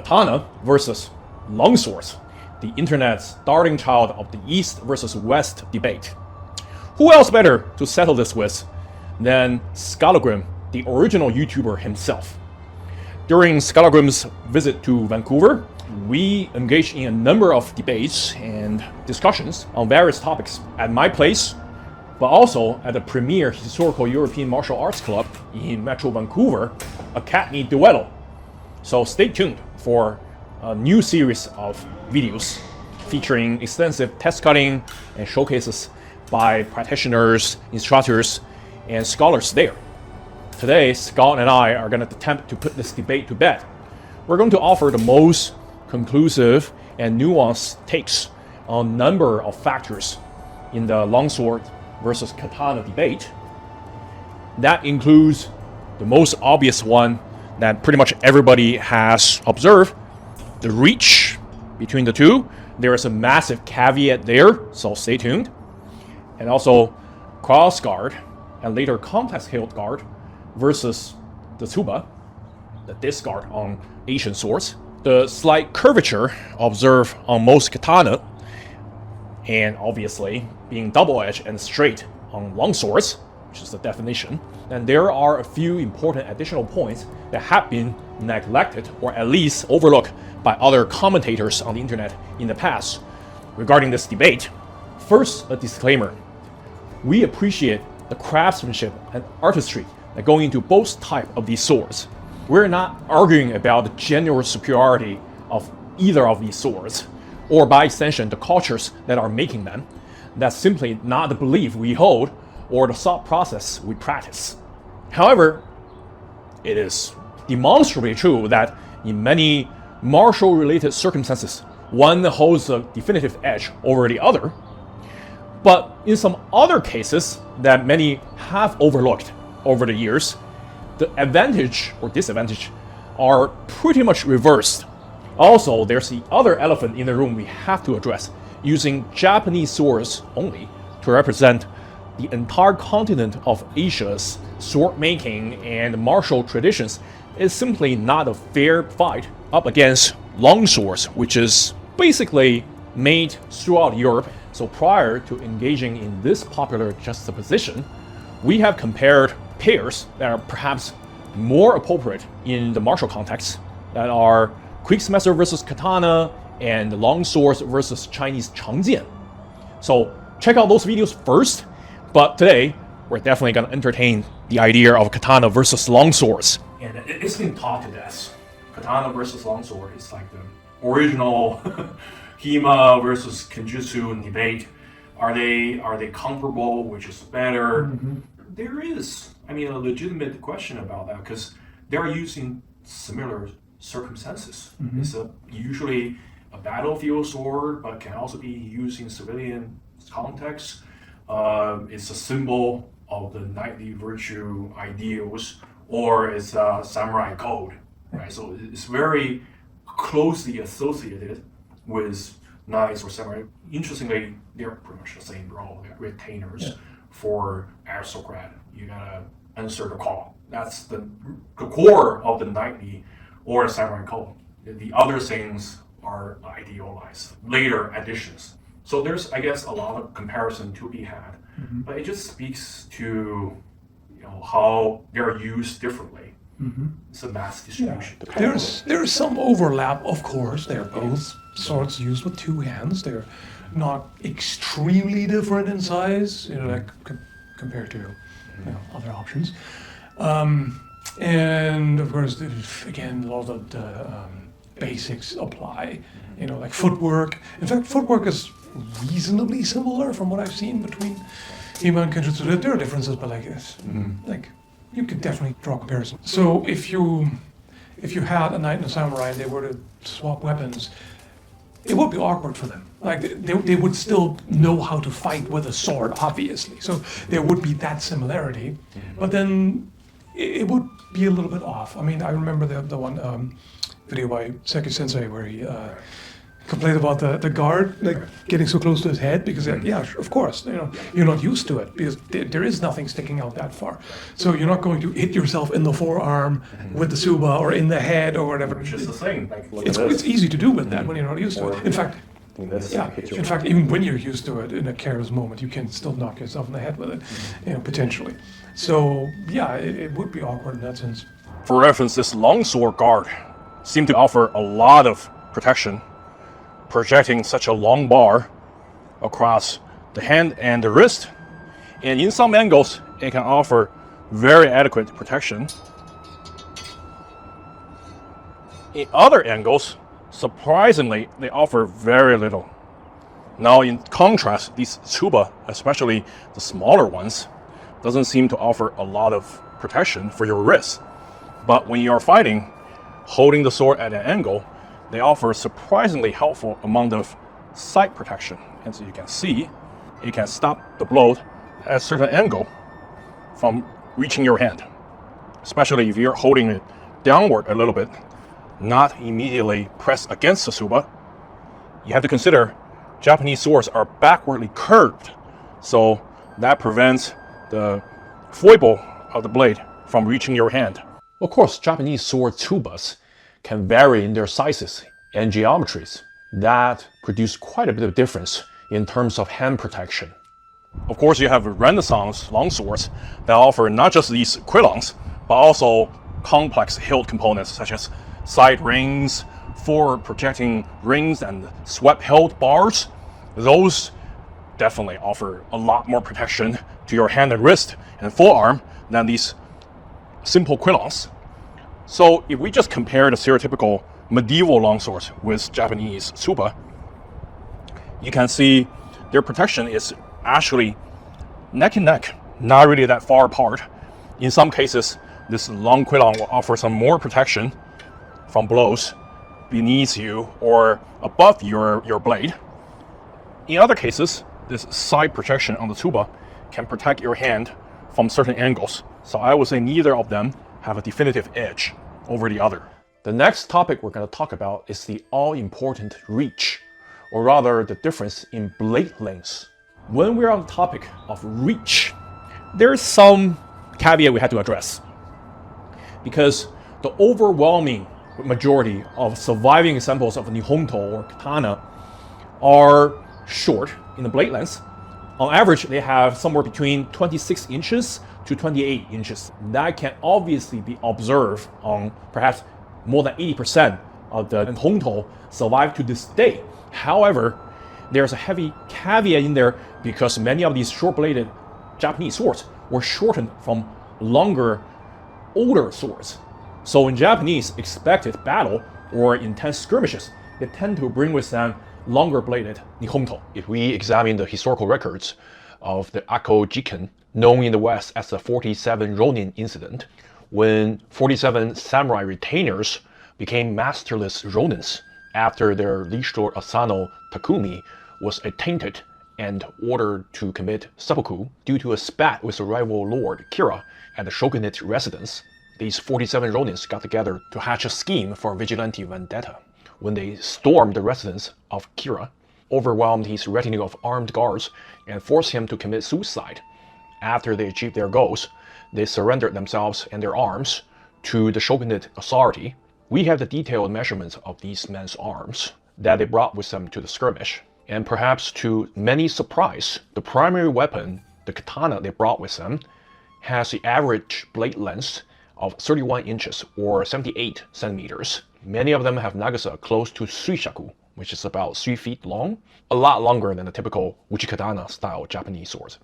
Katana versus Longswords, the internet's darling child of the East versus West debate. Who else better to settle this with than Skallagrim, the original YouTuber himself? During Skallagrim's visit to Vancouver, we engaged in a number of debates and discussions on various topics at my place, but also at the premier historical European martial arts club in Metro Vancouver, Academy Duello. So stay tuned for a new series of videos featuring extensive test cutting and showcases by practitioners, instructors, and scholars there. Today, Scott and I are going to attempt to put this debate to bed. We're going to offer the most conclusive and nuanced takes on a number of factors in the longsword versus katana debate. That includes the most obvious one that pretty much everybody has observed, the reach between the two. There is a massive caveat there, so stay tuned. And also cross guard and later complex hilt guard versus the tsuba, the disc guard on Asian swords, the slight curvature observed on most katana, and obviously being double-edged and straight on longswords, which is the definition. And there are a few important additional points that have been neglected or at least overlooked by other commentators on the internet in the past regarding this debate. First, a disclaimer. We appreciate the craftsmanship and artistry that go into both types of these swords. We're not arguing about the general superiority of either of these swords, or by extension, the cultures that are making them. That's simply not the belief we hold or the thought process we practice. However, it is demonstrably true that in many martial-related circumstances, one holds a definitive edge over the other. But in some other cases that many have overlooked over the years, the advantage or disadvantage are pretty much reversed. Also, there's the other elephant in the room we have to address. Using Japanese swords only to represent the entire continent of Asia's sword making and martial traditions is simply not a fair fight up against longswords, which is basically made throughout Europe. So prior to engaging in this popular juxtaposition, we have compared pairs that are perhaps more appropriate in the martial context, that are Kriegsmessers versus Katana and Longswords versus Chinese Chang. So check out those videos first, but today we're definitely going to entertain the idea of Katana versus Longswords. And it's been taught to death. Katana versus Longsword is like the original Hema versus Kenjutsu debate. Are they comparable? Which is better? Mm-hmm. There is, a legitimate question about that because they're using similar circumstances. Mm-hmm. It's usually a battlefield sword, but can also be used in civilian context. It's a symbol of the knightly virtue ideals, or it's a samurai code, right? So it's very closely associated with knights or samurai. Interestingly, they're pretty much the same role. They're retainers for aristocrat. You gotta answer the call. That's the core of the knightly or the samurai code. The other things are idealized, later additions. So there's, I guess, a lot of comparison to be had, but it just speaks to how they're used differently. Mm-hmm. It's a mass distribution. Yeah. There's some overlap, of course. They're both swords used with two hands. They're not extremely different in size, compared to other options. And of course, again, a lot of the basics apply. Like footwork. In fact, footwork is reasonably similar from what I've seen between Hema and Kenjutsu. There are differences, but you could definitely draw a comparison. So if you had a knight and a samurai and they were to swap weapons, it would be awkward for them. They would still know how to fight with a sword, obviously. So there would be that similarity, but then it would be a little bit off. I remember the one video by Seki Sensei where he complained about the guard like getting so close to his head because yeah, of course, you're not used to it because there is nothing sticking out that far, so you're not going to hit yourself in the forearm with the suba or in the head or whatever. Which is the thing. Like, It's easy to do with that when you're not used to it. In fact, in fact, even when you're used to it in a careless moment, you can still knock yourself in the head with it, potentially. So yeah, it would be awkward in that sense. For reference, this longsword guard seemed to offer a lot of protection, projecting such a long bar across the hand and the wrist. And in some angles, it can offer very adequate protection. In other angles, surprisingly, they offer very little. Now, in contrast, these tsuba, especially the smaller ones, doesn't seem to offer a lot of protection for your wrist. But when you're fighting, holding the sword at an angle, they offer surprisingly helpful amount of sight protection. And so you can see, it can stop the blow at a certain angle from reaching your hand. Especially if you're holding it downward a little bit, not immediately pressed against the tsuba. You have to consider Japanese swords are backwardly curved, so that prevents the foible of the blade from reaching your hand. Of course, Japanese sword tsubas can vary in their sizes and geometries that produce quite a bit of difference in terms of hand protection. Of course, you have Renaissance longswords that offer not just these quillons, but also complex hilt components such as side rings, forward projecting rings, and swept hilt bars. Those definitely offer a lot more protection to your hand and wrist and forearm than these simple quillons. So if we just compare the stereotypical medieval longswords with Japanese tsuba, you can see their protection is actually neck and neck, not really that far apart. In some cases, this long quillon will offer some more protection from blows beneath you or above your blade. In other cases, this side projection on the tsuba can protect your hand from certain angles. So I would say neither of them have a definitive edge over the other. The next topic we're going to talk about is the all-important reach, or rather the difference in blade lengths. When we're on the topic of reach, there's some caveat we have to address. Because the overwhelming majority of surviving examples of Nihonto or Katana are short in the blade length. On average, they have somewhere between 26 inches to 28 inches. That can obviously be observed on perhaps more than 80% of the Nihonto survive to this day. However, there's a heavy caveat in there because many of these short-bladed Japanese swords were shortened from longer, older swords. So in Japanese expected battle or intense skirmishes, they tend to bring with them longer-bladed Nihonto. If we examine the historical records of the Akko Jiken, known in the West as the 47 Ronin incident, when 47 samurai retainers became masterless Ronins after their liege lord Asano Takumi was attainted and ordered to commit seppuku due to a spat with the rival lord Kira at the shogunate residence. These 47 Ronins got together to hatch a scheme for a vigilante vendetta. When they stormed the residence of Kira, overwhelmed his retinue of armed guards, and forced him to commit suicide. After they achieved their goals, they surrendered themselves and their arms to the shogunate authority. We have the detailed measurements of these men's arms that they brought with them to the skirmish. And perhaps to many surprise, the primary weapon, the katana they brought with them, has the average blade length of 31 inches or 78 centimeters. Many of them have nagasa close to suishaku, which is about 3 feet long, a lot longer than the typical uchikatana style Japanese swords.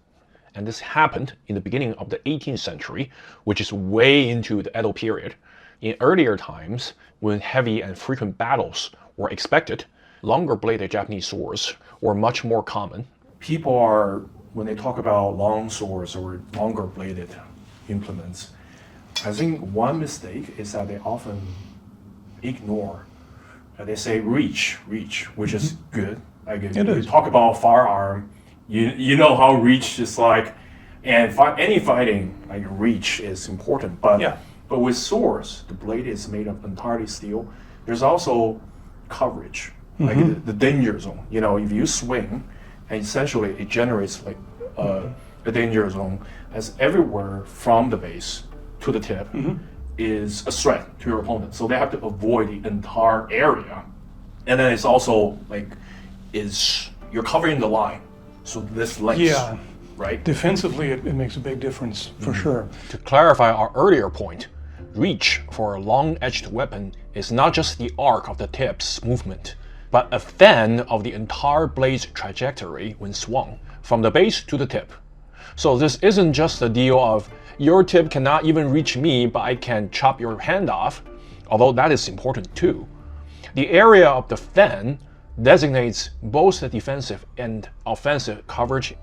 And this happened in the beginning of the 18th century, which is way into the Edo period. In earlier times, when heavy and frequent battles were expected, longer bladed Japanese swords were much more common. People are, when they talk about long swords or longer bladed implements, I think one mistake is that they often ignore. They say reach, which is good. Like if you talk about firearm, you know how reach is like, and any fighting, like reach is important. But with swords, the blade is made of entirely steel. There's also coverage. like the danger zone. You know, if you swing, and essentially it generates like a danger zone as everywhere from the base to the tip is a threat to your opponent. So they have to avoid the entire area. And then it's also like, you're covering the line. So this length, Yeah. right? Defensively, it makes a big difference for sure. To clarify our earlier point, reach for a long-edged weapon is not just the arc of the tip's movement, but a fan of the entire blade's trajectory when swung, from the base to the tip. So this isn't just a deal of, your tip cannot even reach me, but I can chop your hand off, although that is important too. The area of the fan designates both the defensive and offensive coverage.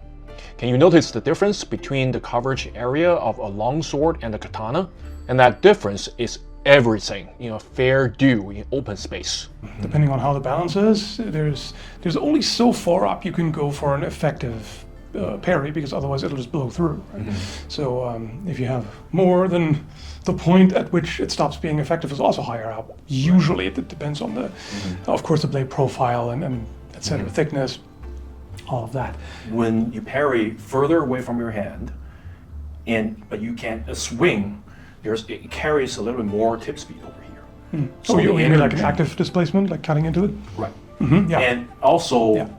Can you notice the difference between the coverage area of a longsword and a katana? And that difference is everything, fair due in open space. Depending on how the balance is, there's only so far up you can go for an effective parry, because otherwise it'll just blow through. Right? So if you have more than the point at which it stops being effective is also higher up. Usually it depends on the, of course, the blade profile and etc. thickness, all of that. When you parry further away from your hand, but you can't swing, it carries a little bit more tip speed over here. So you mean like an active displacement, like cutting into it? Right. Yeah. And also,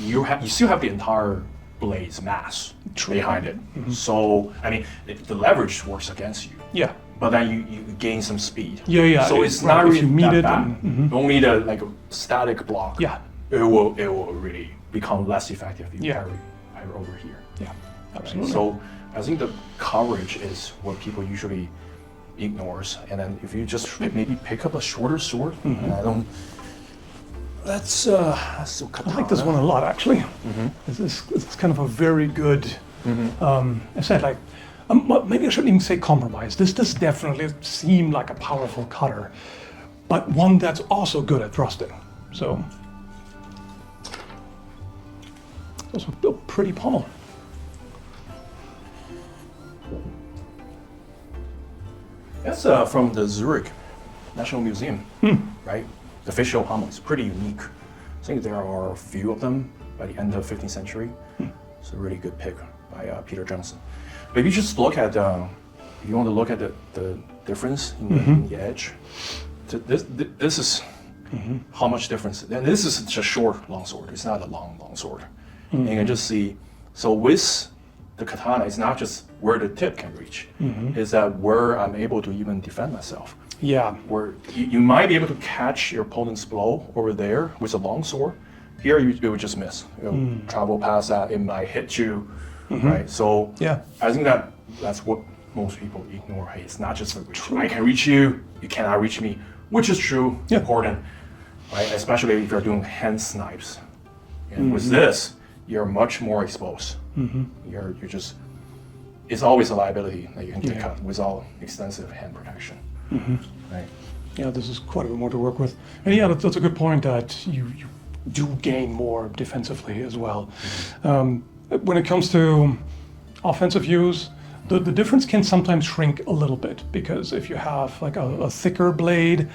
you still have the entire blade's mass behind it. So, I mean, the leverage works against you. Yeah. But then you gain some speed. Yeah. So it's not really if you meet that it, bad. then, You only need a static block. Yeah. It will really become less effective if you parry over here. Yeah. Absolutely. So I think the coverage is what people usually ignores. And then if you just maybe pick up a shorter sword, that's so katana. I like this one a lot, actually. It's kind of a very good, I said, like, maybe I shouldn't even say compromise. This does definitely seem like a powerful cutter, but one that's also good at thrusting. So, it's also a pretty pommel. That's from the Zurich National Museum, right? The official pommel is pretty unique. I think there are a few of them by the end of the 15th century. It's a really good pick by Peter Johnson. But if you just look at, if you want to look at the difference in the edge, this is how much difference. And this is just a short longsword. It's not a long sword. And you can just see, so with the katana, it's not just where the tip can reach, it's that where I'm able to even defend myself. Yeah. Where you might be able to catch your opponent's blow over there with a longsword. Here it would just miss. It'll travel past that, it might hit you, right? So I think that's what most people ignore. Hey, it's not just like, I can reach you, you cannot reach me, which is true, important, right? Especially if you're doing hand snipes. And with this, you're much more exposed. You're just, it's always a liability that you can get cut without extensive hand protection. Right. Yeah, this is quite a bit more to work with. And yeah, that's a good point that you do gain more defensively as well. When it comes to offensive use, the difference can sometimes shrink a little bit, because if you have like a thicker blade,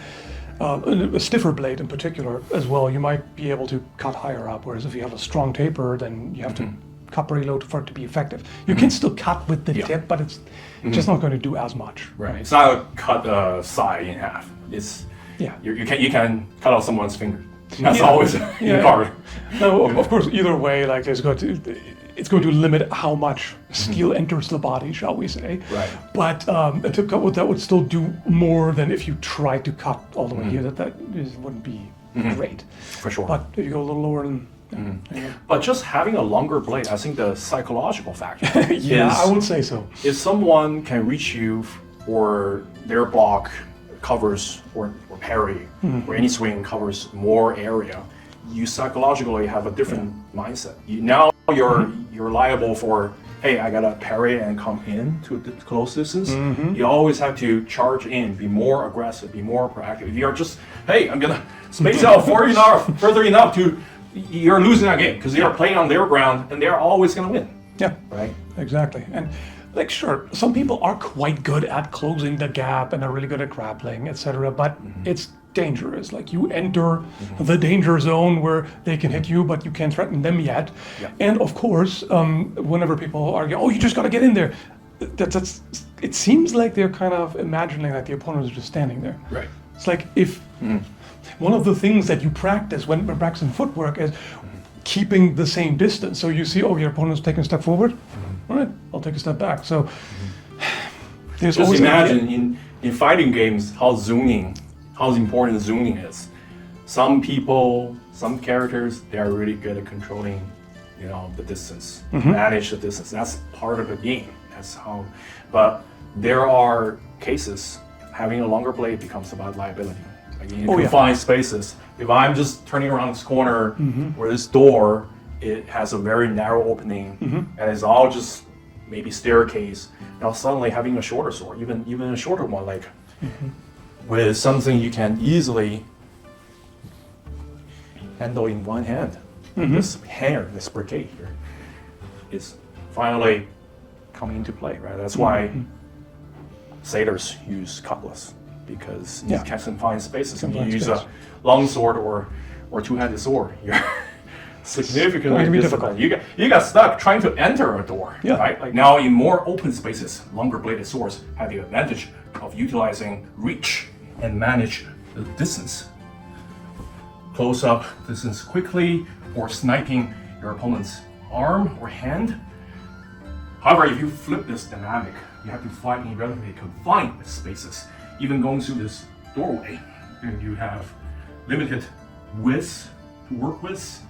a stiffer blade in particular as well, you might be able to cut higher up, whereas if you have a strong taper, then you have to cut pretty low for it to be effective. You can still cut with the tip, but it's just not going to do as much. Right. It's not a cut thigh in half. It's you can cut off someone's finger. That's always in the card. No, of course, either way, like it's going to limit how much skill enters the body, shall we say. Right. But a tip cut would still do more than if you tried to cut all the way here. That wouldn't be great. For sure. But if you go a little lower, then. But just having a longer blade, I think the psychological factor I would say so. If someone can reach you or their block covers or parry or any swing covers more area, you psychologically have a different mindset. Now you're liable for, hey, I gotta parry and come in to a close distance. You always have to charge in, be more aggressive, be more proactive. If you're just, hey, I'm gonna space out further enough to, you're losing that game because you're playing on their ground and they're always gonna win. Yeah, right. Exactly. And like, sure, some people are quite good at closing the gap and are really good at grappling, etc. But it's dangerous. Like you enter the danger zone where they can hit you, but you can't threaten them yet. Yeah. And of course, whenever people argue, oh, you just got to get in there, it seems like they're kind of imagining that the opponent is just standing there. Right. It's like if one of the things that you practice when practicing footwork is keeping the same distance. So you see, oh, your opponent's taking a step forward. All right, I'll take a step back. So there's Just always imagine in fighting games how important zooming is. Some people, some characters, they are really good at controlling, the distance, manage the distance. That's part of the game. That's how. But there are cases having a longer blade becomes about liability. Like in confined spaces, if I'm just turning around this corner where this door, it has a very narrow opening and it's all just maybe staircase. Now suddenly having a shorter sword, even a shorter one, like with something you can easily handle in one hand. This hanger, this brigade here, is finally coming into play, right? That's why sailors use cutlass, because you can confined spaces. If you use a longsword or two-handed sword, you're significantly difficult. You got stuck trying to enter a door, right? Like now in more open spaces, longer bladed swords have the advantage of utilizing reach and manage the distance. Close up distance quickly, or sniping your opponent's arm or hand. However, if you flip this dynamic, you have to fight in relatively confined spaces. Even going through this doorway, and you have limited width to work with,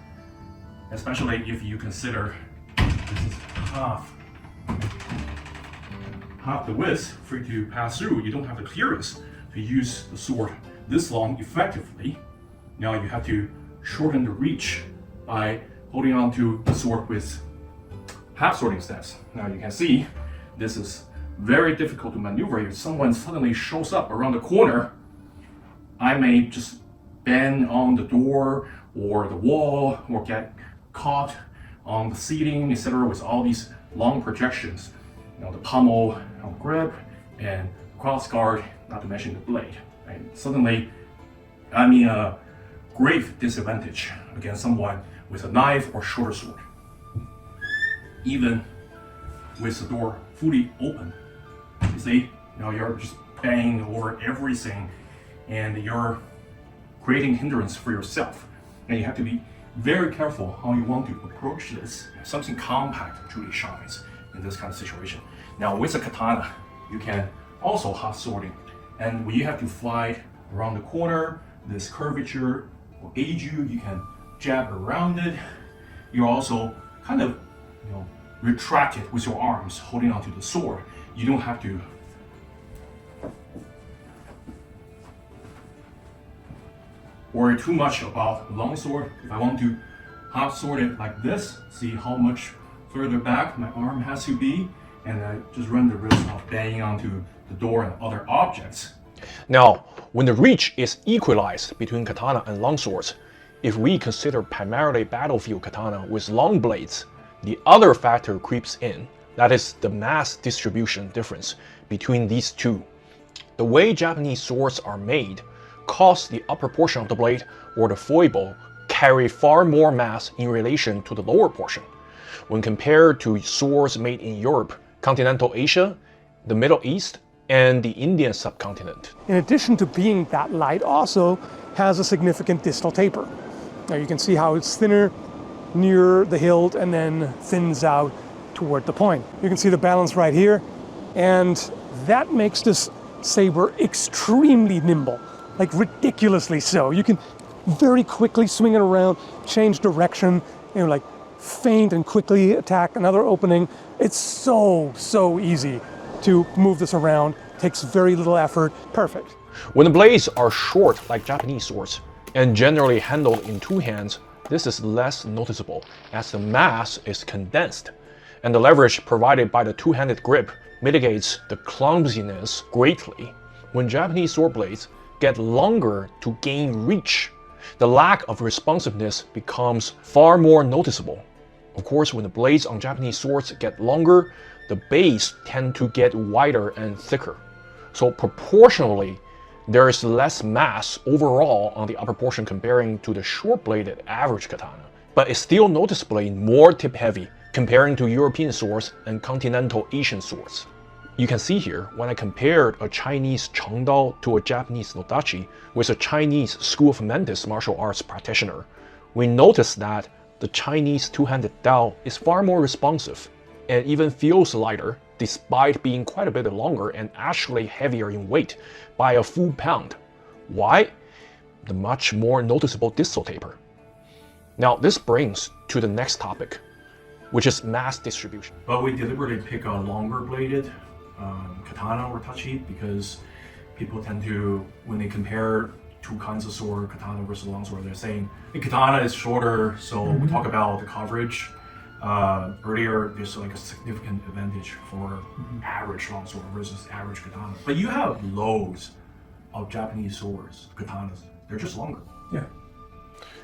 especially if you consider this is half the width for you to pass through. You don't have the clearance to use the sword this long effectively. Now you have to shorten the reach by holding on to the sword with half swording steps. Now you can see this is very difficult to maneuver. If someone suddenly shows up around the corner, I may just bend on the door or the wall or get caught on the seating, etc. with all these long projections. The pommel grip and cross guard, not to mention the blade. Right? Suddenly, I'm in a grave disadvantage against someone with a knife or shorter sword. Even with the door fully open, you see, you're just banging over everything, and you're creating hindrance for yourself. And you have to be very careful how you want to approach this. Something compact truly shines in this kind of situation. Now with a katana, you can also hot swording, and when you have to fight around the corner, this curvature will aid you. You can jab around it. You're also kind of, retract it with your arms, holding onto the sword. You don't have to worry too much about longsword. If I want to hot sword it like this, see how much further back my arm has to be, and I just run the risk of banging onto the door and other objects. Now, when the reach is equalized between katana and longswords, if we consider primarily battlefield katana with long blades, the other factor creeps in, that is the mass distribution difference between these two. The way Japanese swords are made cause the upper portion of the blade or the foible carry far more mass in relation to the lower portion. When compared to swords made in Europe, continental Asia, the Middle East, and the Indian subcontinent. in addition to being that light, also has a significant distal taper. Now you can see how it's thinner near the hilt and then thins out toward the point. You can see the balance right here, and that makes this saber extremely nimble, like ridiculously so. You can very quickly swing it around, change direction, like feint and quickly attack another opening. It's so easy to move this around. Takes very little effort. Perfect. When the blades are short like Japanese swords and generally handled in two hands, this is less noticeable as the mass is condensed, and the leverage provided by the two-handed grip mitigates the clumsiness greatly. When Japanese sword blades get longer to gain reach, the lack of responsiveness becomes far more noticeable. Of course, when the blades on Japanese swords get longer, the base tend to get wider and thicker. So proportionally, there is less mass overall on the upper portion comparing to the short-bladed average katana, but it's still noticeably more tip-heavy comparing to European swords and continental Asian swords. You can see here, when I compared a Chinese Chengdao to a Japanese Nodachi with a Chinese School of Mantis martial arts practitioner, we noticed that the Chinese two-handed Dao is far more responsive and even feels lighter despite being quite a bit longer and actually heavier in weight by a full pound. Why? The much more noticeable distal taper. Now this brings to the next topic, which is mass distribution. But we deliberately pick a longer bladed katana or tachi because people tend to, when they compare two kinds of sword, katana versus longsword, they're saying the katana is shorter, so we talk about the coverage. Earlier, there's like a significant advantage for average longsword versus average katana. But you have loads of Japanese swords, katanas. They're just longer. Yeah.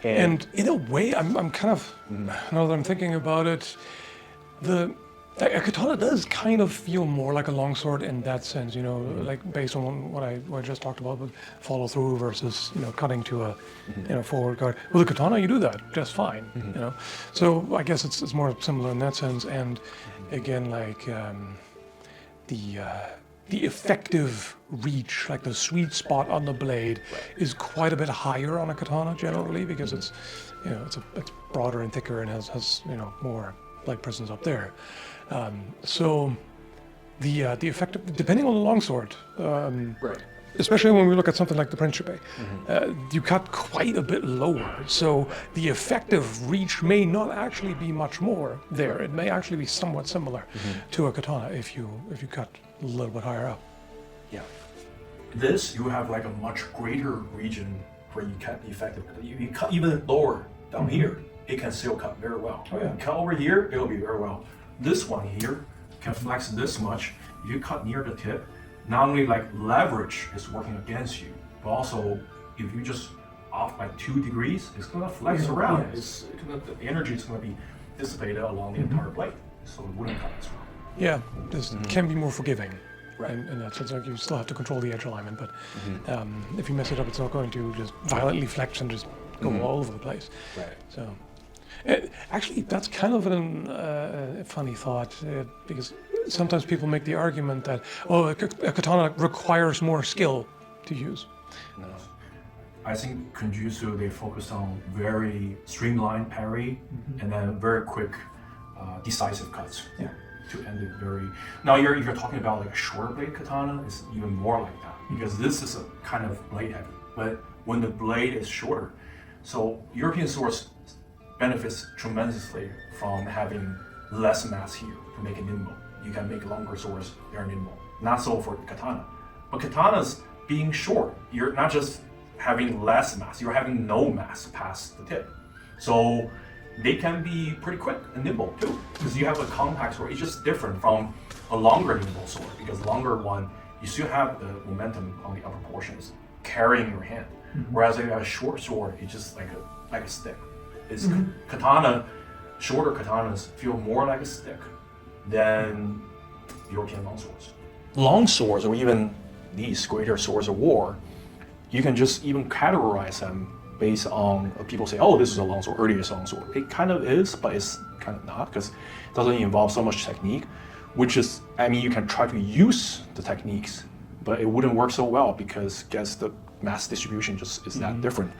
And in a way, I'm kind of, now that I'm thinking about it, a katana does kind of feel more like a longsword in that sense, you know, like based on what I just talked about with follow through versus, you know, cutting to a, you know, forward guard. With a katana, you do that just fine, you know. So I guess it's more similar in that sense. And again, like the effective reach, like the sweet spot on the blade, is quite a bit higher on a katana generally because it's, you know, it's broader and thicker and has you know, more blade presence up there. So the effective, depending on the longsword, especially when we look at something like the Principe, you cut quite a bit lower. So the effective reach may not actually be much more there. It may actually be somewhat similar to a katana if you cut a little bit higher up. Yeah. This, you have like a much greater region where you cut effective. You cut even lower down here, it can still cut very well. Oh, yeah. You cut over here, it'll be very well. This one here can flex this much. If you cut near the tip, not only like leverage is working against you, but also if you just off by 2 degrees, it's gonna flex around. Yes. The energy is gonna be dissipated along the entire blade, so it wouldn't cut as well. Yeah, this can be more forgiving. Right. In that sense, like you still have to control the edge alignment, but if you mess it up, it's not going to just violently flex and just go all over the place. Right. So, actually, that's kind of a funny thought because sometimes people make the argument that a katana requires more skill to use. No. I think Kunjutsu, they focus on very streamlined parry and then very quick, decisive cuts. Yeah. To end it very. Now, if you're talking about like a short blade katana, it's even more like that because this is a kind of blade heavy. But when the blade is shorter, so European swords benefits tremendously from having less mass here to make it nimble. You can make longer swords, they're nimble. Not so for katana. But katanas being short, you're not just having less mass, you're having no mass past the tip. So they can be pretty quick and nimble too, because you have a compact sword. It's just different from a longer nimble sword, because longer one, you still have the momentum on the upper portions carrying your hand. Whereas if you have a short sword, it's just like a stick. It's katana, shorter katanas feel more like a stick than European longswords. Longswords, or even these greater swords of war, you can just even categorize them based on people say, oh, this is a longsword, earliest longsword. It kind of is, but it's kind of not, because it doesn't involve so much technique, which is, I mean, you can try to use the techniques, but it wouldn't work so well because I guess the mass distribution just is that different.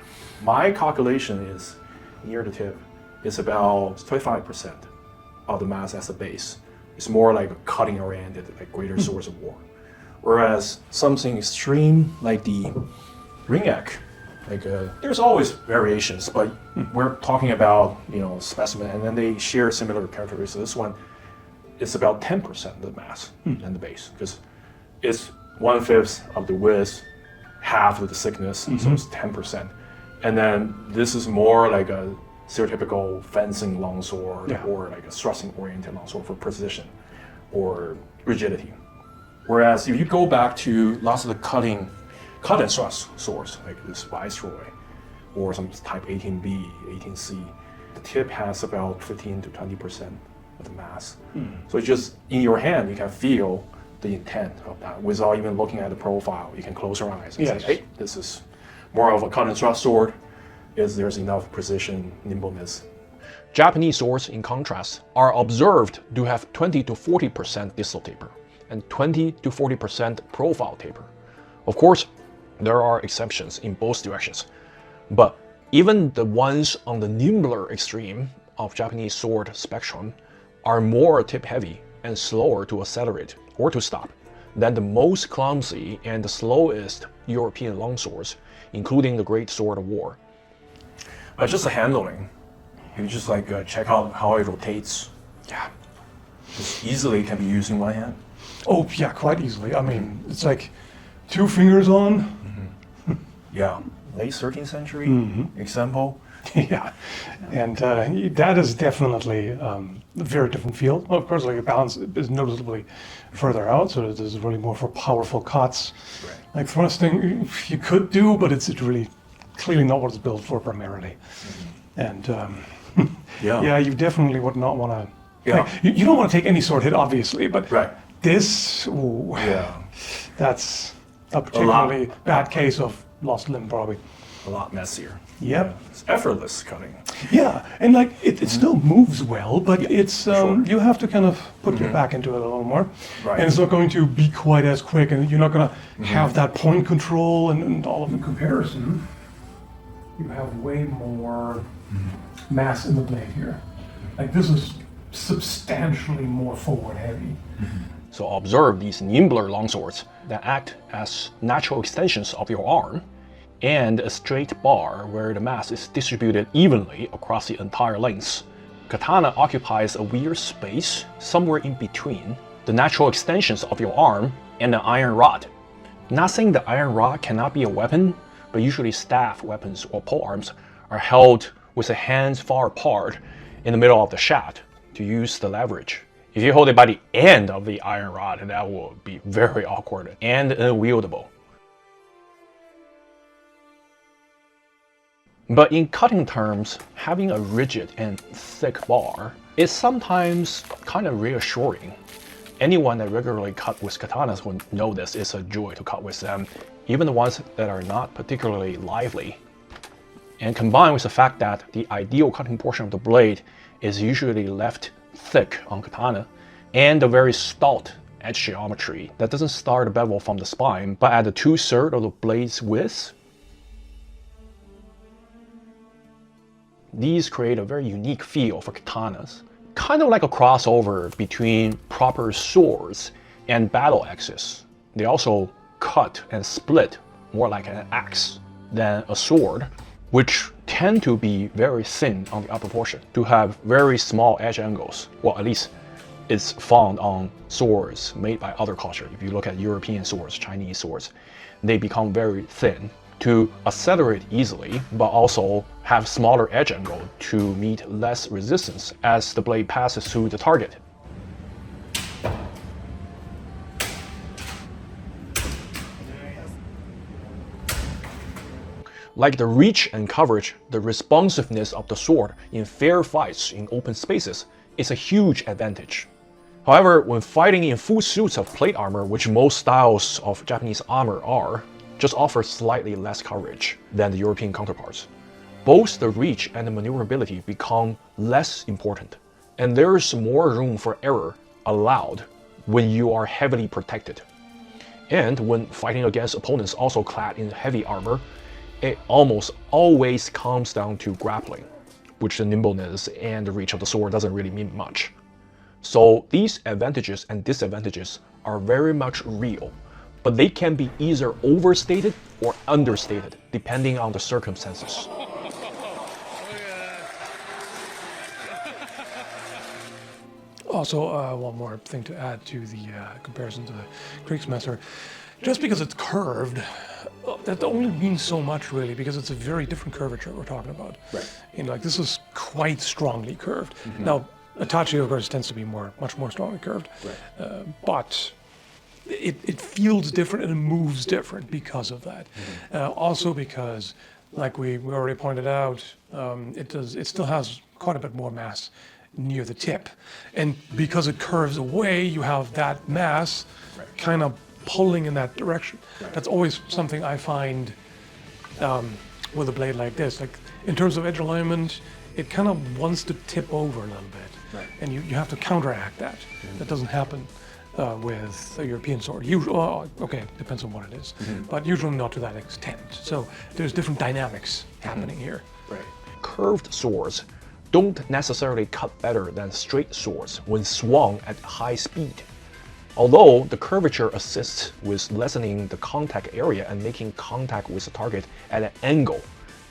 My calculation is near the tip is about 25% of the mass as a base. It's more like a cutting oriented, like greater swords of war. Whereas something extreme like the ring neck, there's always variations, but we're talking about, you know, specimen, and then they share similar characteristics. So this one, it's about 10% of the mass and the base, because it's 1/5 of the width, half of the thickness, so it's 10%. And then this is more like a stereotypical fencing longsword or like a thrusting oriented longsword for precision or rigidity. Whereas if you go back to lots of the cut and thrust swords, like this Viceroy or some type 18B, 18C, the tip has about 15 to 20% of the mass. So it's just in your hand, you can feel the intent of that without even looking at the profile. You can close your eyes and Yes. say, hey, this is more of a cut and thrust sword. There's enough precision, nimbleness. Japanese swords, in contrast, are observed to have 20 to 40% distal taper and 20 to 40% profile taper. Of course, there are exceptions in both directions, but even the ones on the nimbler extreme of Japanese sword spectrum are more tip-heavy and slower to accelerate or to stop than the most clumsy and the slowest European longswords, including the Great Sword of War. Just the handling. You just like check out how it rotates. Yeah. Just easily can be used in one hand. Oh, yeah, quite easily. I mean, it's like 2 fingers on. Yeah, late 13th century example. Yeah, and that is definitely a very different field. Of course, like the balance is noticeably further out, so this is really more for powerful cuts. Right. Like thrusting, you could do, but it's really clearly not what it's built for primarily. And yeah, you definitely would not want to. Yeah. Like, you don't want to take any sword hit, obviously, but Right. this, ooh, Yeah, that's a particularly bad case of lost limb, probably. a lot messier. Yep. It's effortless cutting. Yeah, and like it still moves well, but it's sure. you have to kind of put your back into it a little more, Right. and it's not going to be quite as quick, and you're not going to have that point control and all of the comparison. You have way more mass in the blade here. Like this is substantially more forward heavy. So observe these nimbler longswords that act as natural extensions of your arm and a straight bar where the mass is distributed evenly across the entire length. Katana occupies a weird space somewhere in between the natural extensions of your arm and the iron rod. Not saying the iron rod cannot be a weapon, but usually staff weapons or polearms are held with the hands far apart in the middle of the shaft to use the leverage. If you hold it by the end of the iron rod, that will be very awkward and unwieldable. But in cutting terms, having a rigid and thick bar is sometimes kind of reassuring. Anyone that regularly cut with katanas will know this. It's a joy to cut with them, even the ones that are not particularly lively. And combined with the fact that the ideal cutting portion of the blade is usually left thick on katana, and the very stout edge geometry that doesn't start the bevel from the spine, but at the 2/3 of the blade's width, these create a very unique feel for katanas, kind of like a crossover between proper swords and battle axes. They also cut and split more like an axe than a sword, which tend to be very thin on the upper portion, to have very small edge angles. Well, at least it's found on swords made by other culture. If you look at European swords, Chinese swords, they become very thin to accelerate easily, but also have smaller edge angle to meet less resistance as the blade passes through the target. Like the reach and coverage, the responsiveness of the sword in fair fights in open spaces is a huge advantage. However, when fighting in full suits of plate armor, which most styles of Japanese armor are, just offer slightly less coverage than the European counterparts. Both the reach and the maneuverability become less important, and there's more room for error allowed when you are heavily protected. And when fighting against opponents also clad in heavy armor, it almost always comes down to grappling, which the nimbleness and the reach of the sword doesn't really mean much. So these advantages and disadvantages are very much real, but they can be either overstated or understated depending on the circumstances. Also, one more thing to add to the comparison to the Kriegsmesser. Just because it's curved, that only means so much really, because it's a very different curvature we're talking about. Right. Like this is quite strongly curved. Now, Itachi of course tends to be much more strongly curved, but it feels different and it moves different because of that. Also because, like we already pointed out, it still has quite a bit more mass near the tip. And because it curves away, you have that mass kind of pulling in that direction. That's always something I find with a blade like this. Like in terms of edge alignment, it kind of wants to tip over a little bit. And you have to counteract that. That doesn't happen with a European sword. Usually, okay, depends on what it is, but usually not to that extent. So there's different dynamics happening here. Curved swords don't necessarily cut better than straight swords when swung at high speed. Although the curvature assists with lessening the contact area and making contact with the target at an angle,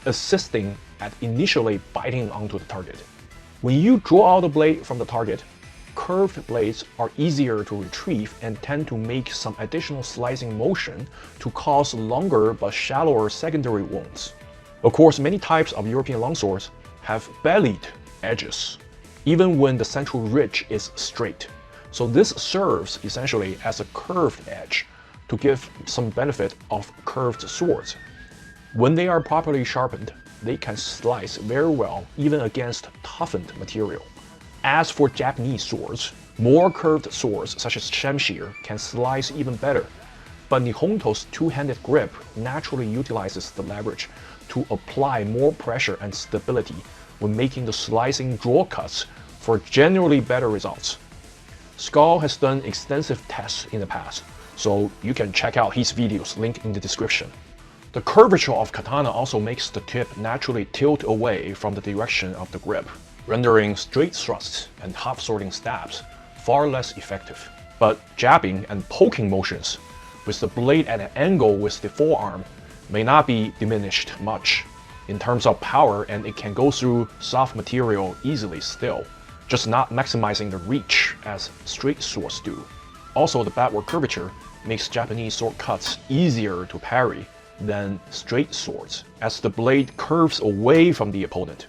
assisting at initially biting onto the target. When you draw out the blade from the target, curved blades are easier to retrieve and tend to make some additional slicing motion to cause longer but shallower secondary wounds. Of course, many types of European longswords have bellied edges, even when the central ridge is straight. So this serves essentially as a curved edge to give some benefit of curved swords. When they are properly sharpened, they can slice very well even against toughened material. As for Japanese swords, more curved swords such as Shamshir can slice even better, but Nihonto's two-handed grip naturally utilizes the leverage to apply more pressure and stability when making the slicing draw cuts for generally better results. Skall has done extensive tests in the past, so you can check out his videos linked in the description. The curvature of katana also makes the tip naturally tilt away from the direction of the grip, rendering straight thrusts and half-swording stabs far less effective. But jabbing and poking motions with the blade at an angle with the forearm may not be diminished much in terms of power, and it can go through soft material easily still, just not maximizing the reach as straight swords do. Also, the backward curvature makes Japanese sword cuts easier to parry than straight swords, as the blade curves away from the opponent.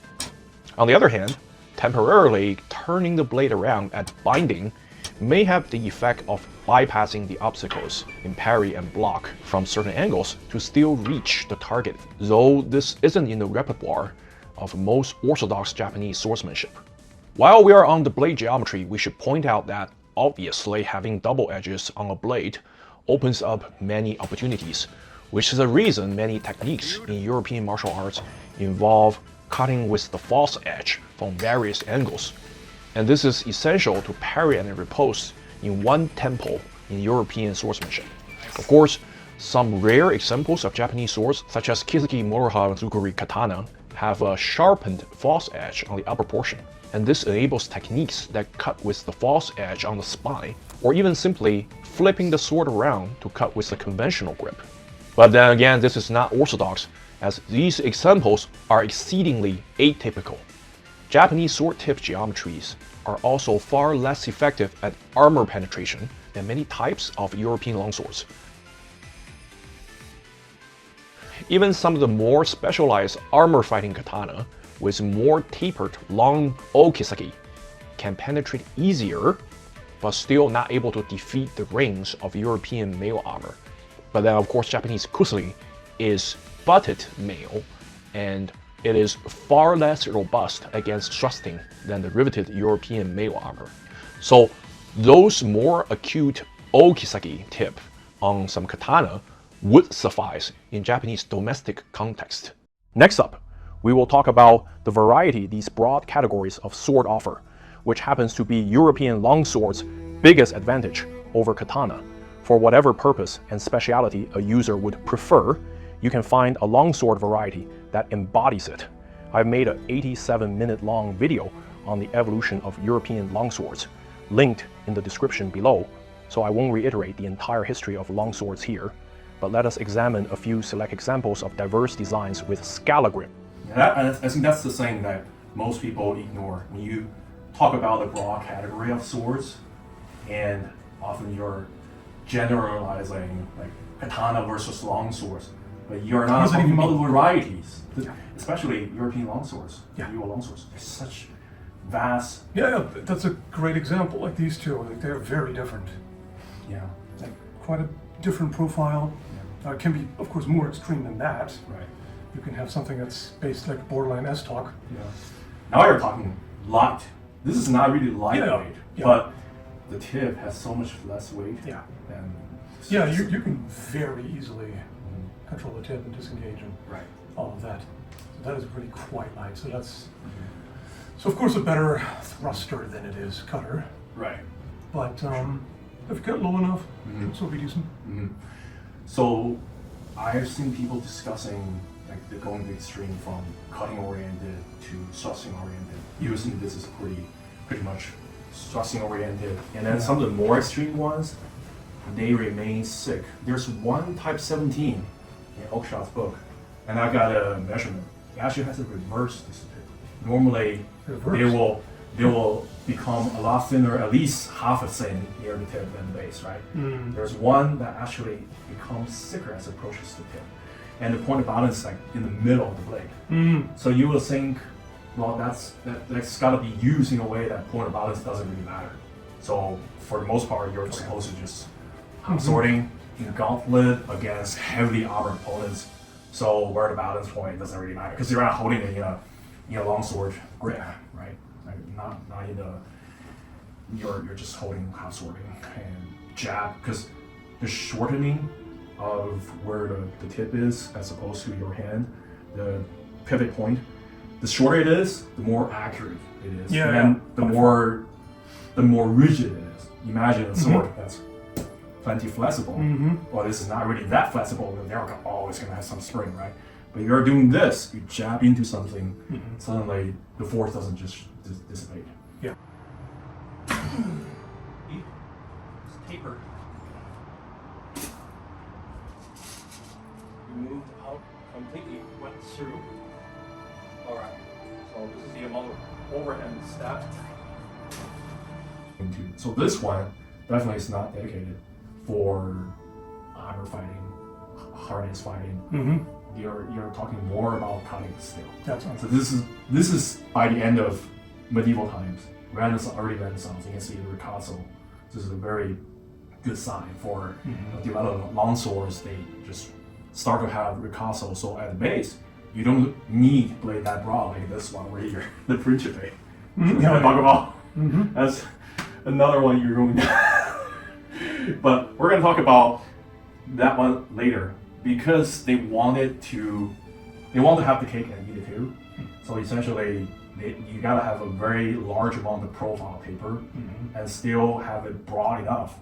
On the other hand, temporarily turning the blade around at binding may have the effect of bypassing the obstacles in parry and block from certain angles to still reach the target, though this isn't in the repertoire of most orthodox Japanese swordsmanship. While we are on the blade geometry, we should point out that obviously having double edges on a blade opens up many opportunities, which is the reason many techniques in European martial arts involve cutting with the false edge from various angles. And this is essential to parry and riposte in one tempo in European swordsmanship. Of course, some rare examples of Japanese swords, such as Kiseki Moroha Zukuri Katana, have a sharpened false edge on the upper portion. And this enables techniques that cut with the false edge on the spine, or even simply flipping the sword around to cut with the conventional grip. But then again, this is not orthodox, as these examples are exceedingly atypical. Japanese sword tip geometries are also far less effective at armor penetration than many types of European longswords. Even some of the more specialized armor fighting katana with more tapered long okisaki can penetrate easier, but still not able to defeat the range of European mail armor. But then of course Japanese kusari is butted mail, and it is far less robust against thrusting than the riveted European mail armor. So those more acute okisaki tip on some katana would suffice in Japanese domestic context. Next up, we will talk about the variety these broad categories of sword offer, which happens to be European longswords' biggest advantage over katana. For whatever purpose and speciality a user would prefer, you can find a longsword variety that embodies it. I've made an 87-minute long video on the evolution of European longswords, linked in the description below, so I won't reiterate the entire history of longswords here, but let us examine a few select examples of diverse designs with Skallagrim. I think that's the thing that most people ignore when you talk about the broad category of swords, and often you're generalizing like katana versus longswords, but you're not talking about the varieties, especially European longswords, medieval longswords. There's such vast. Yeah, that's a great example. Like these two, like they're very different. Yeah, Like quite a different profile. It can be, of course, more extreme than that. right. You can have something that's based like borderline S-talk. Yeah. Now you're talking light this is not really lightweight, Yeah. but the tip has so much less weight. Yeah. than Yeah, you can very easily control the tip and disengage and Right. all of that. So that is really quite light. So that's so of course a better thruster than it is cutter. Right. But if you cut low enough, it's will be decent. So I've seen people discussing like the going to the extreme from cutting oriented to thrusting oriented. Using this is pretty much thrusting oriented, and then some of the more extreme ones, they remain sick. There's one Type 17 in Oakshot's book, and I got a measurement. It actually has a reverse dissipate. Normally, they will become a lot thinner, at least half a cent near the tip than the base, right? There's one that actually becomes sicker as it approaches the tip, and the point of balance is like in the middle of the blade. So you will think, well, that's got to be used in a way that point of balance doesn't really matter. So for the most part, you're supposed to just sorting in gauntlet against heavily armored opponents. So where the balance point doesn't really matter because you're not holding it in a longsword grip, right? Like not in the you're just holding half swording and jab because the shortening of where the tip is as opposed to your hand, the pivot point. The shorter it is, the more accurate it is. Yeah, and the more rigid it is. Imagine a sword that's plenty flexible. Well, this is not really that flexible, and they're always gonna have some spring, right? But if you're doing this, you jab into something, suddenly the force doesn't just dissipate. Yeah. It's tapered. You moved out completely, went through. Alright, so this is the amount of overhand step. So this one definitely is not dedicated for armor fighting, harness fighting. You're talking more about cutting still. That's right. So this is by the end of medieval times, early Renaissance. You can see the ricasso. This is a very good sign for development. Longswords, they just start to have ricasso. So at the base, you don't need blade that broad like this one right here, the Principe. Talk about. That's another one you're going to. But we're going to talk about that one later because they wanted to have the cake and eat it too. So essentially, you gotta have a very large amount of profile paper and still have it broad enough,